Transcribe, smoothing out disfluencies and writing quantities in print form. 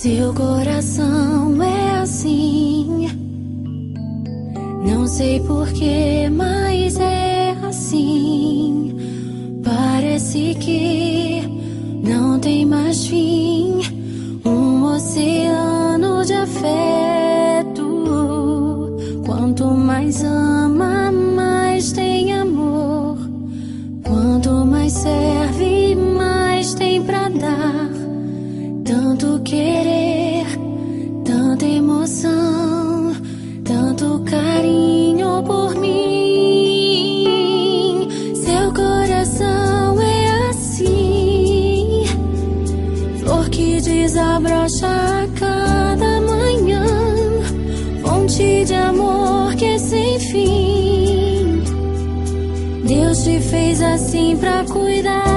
Seu coração é assim, não sei porquê, mas é assim. Parece que não tem mais fim, um oceano de afeto. Quanto mais ama, mais tem amor. Quanto mais serve, mais tem pra dar. Tanto querer, tanta emoção, tanto carinho por mim. Seu coração é assim, flor que desabrocha a cada manhã, fonte de amor que é sem fim. Deus te fez assim pra cuidar